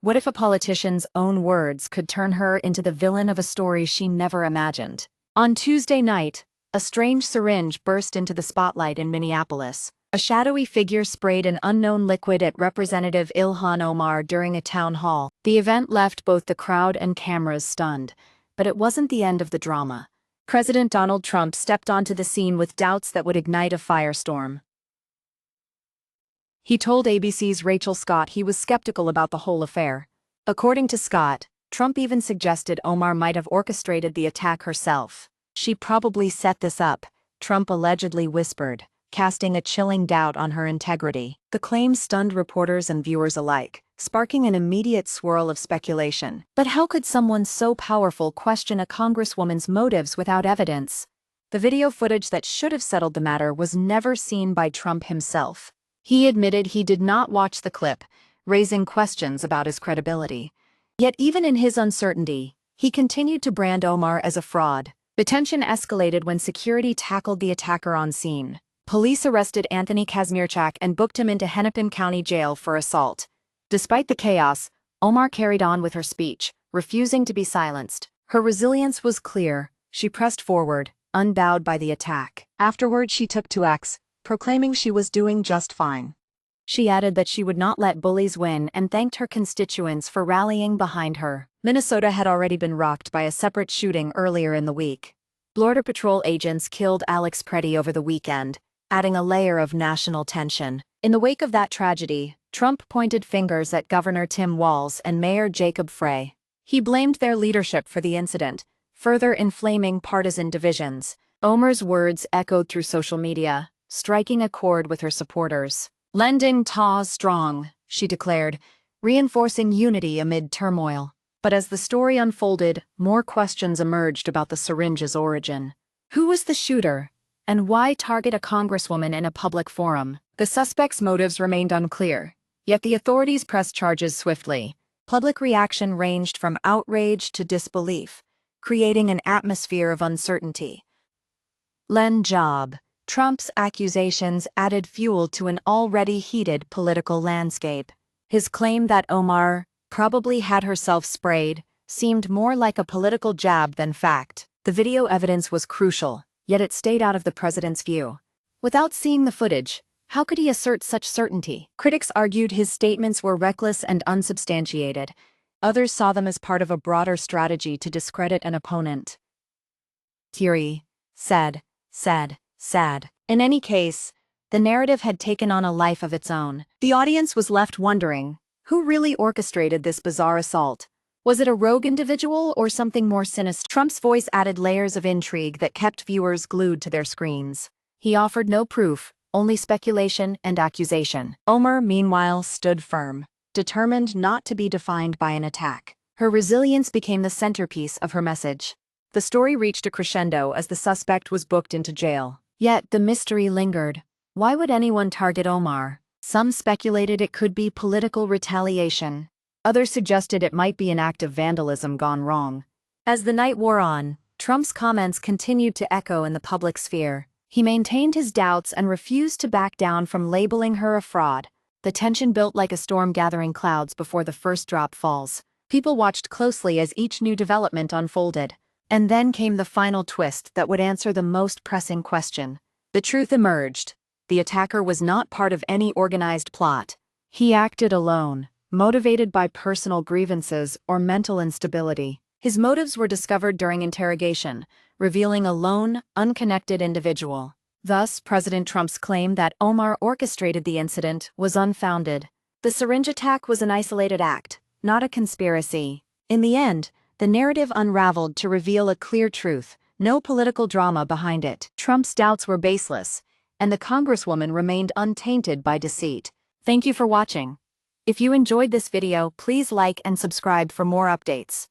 What if a politician's own words could turn her into the villain of a story she never imagined? On Tuesday night, a strange syringe burst into the spotlight in Minneapolis. A shadowy figure sprayed an unknown liquid at Representative Ilhan Omar during a town hall. The event left both the crowd and cameras stunned, but it wasn't the end of the drama. President Donald Trump stepped onto the scene with doubts that would ignite a firestorm. He told ABC's Rachel Scott he was skeptical about the whole affair. According to Scott, Trump even suggested Omar might have orchestrated the attack herself. "She probably set this up," Trump allegedly whispered, casting a chilling doubt on her integrity. The claim stunned reporters and viewers alike, sparking an immediate swirl of speculation. But how could someone so powerful question a congresswoman's motives without evidence? The video footage that should have settled the matter was never seen by Trump himself. He admitted he did not watch the clip, raising questions about his credibility. Yet even in his uncertainty, he continued to brand Omar as a fraud. The tension escalated when security tackled the attacker on scene. Police arrested Anthony Kazmierczak and booked him into Hennepin County Jail for assault. Despite the chaos, Omar carried on with her speech, refusing to be silenced. Her resilience was clear. She pressed forward, unbowed by the attack. Afterward, she took to X, proclaiming she was doing just fine. She added that she would not let bullies win and thanked her constituents for rallying behind her. Minnesota had already been rocked by a separate shooting earlier in the week. Border Patrol agents killed Alex Preddy over the weekend, adding a layer of national tension. In the wake of that tragedy, Trump pointed fingers at Governor Tim Walz and Mayor Jacob Frey. He blamed their leadership for the incident, further inflaming partisan divisions. Omar's words echoed through social media, striking a chord with her supporters. "Lending ta strong," she declared, reinforcing unity amid turmoil. But as the story unfolded, more questions emerged about the syringe's origin. Who was the shooter? And why target a congresswoman in a public forum? The suspect's motives remained unclear, yet the authorities pressed charges swiftly. Public reaction ranged from outrage to disbelief, creating an atmosphere of uncertainty. Len Job. Trump's accusations added fuel to an already heated political landscape. His claim that Omar probably had herself sprayed seemed more like a political jab than fact. The video evidence was crucial, yet it stayed out of the president's view. Without seeing the footage, how could he assert such certainty? Critics argued his statements were reckless and unsubstantiated. Others saw them as part of a broader strategy to discredit an opponent. Thierry said. In any case, the narrative had taken on a life of its own. The audience was left wondering, who really orchestrated this bizarre assault? Was it a rogue individual or something more sinister? Trump's voice added layers of intrigue that kept viewers glued to their screens. He offered no proof, only speculation and accusation. Omar, meanwhile, stood firm, determined not to be defined by an attack. Her resilience became the centerpiece of her message. The story reached a crescendo as the suspect was booked into jail. Yet the mystery lingered. Why would anyone target Omar? Some speculated it could be political retaliation. Others suggested it might be an act of vandalism gone wrong. As the night wore on, Trump's comments continued to echo in the public sphere. He maintained his doubts and refused to back down from labeling her a fraud. The tension built like a storm gathering clouds before the first drop falls. People watched closely as each new development unfolded. And then came the final twist that would answer the most pressing question. The truth emerged. The attacker was not part of any organized plot. He acted alone, motivated by personal grievances or mental instability. His motives were discovered during interrogation, revealing a lone, unconnected individual. Thus, President Trump's claim that Omar orchestrated the incident was unfounded. The syringe attack was an isolated act, not a conspiracy. In the end, the narrative unraveled to reveal a clear truth, no political drama behind it. Trump's doubts were baseless, and the congresswoman remained untainted by deceit. Thank you for watching. If you enjoyed this video, please like and subscribe for more updates.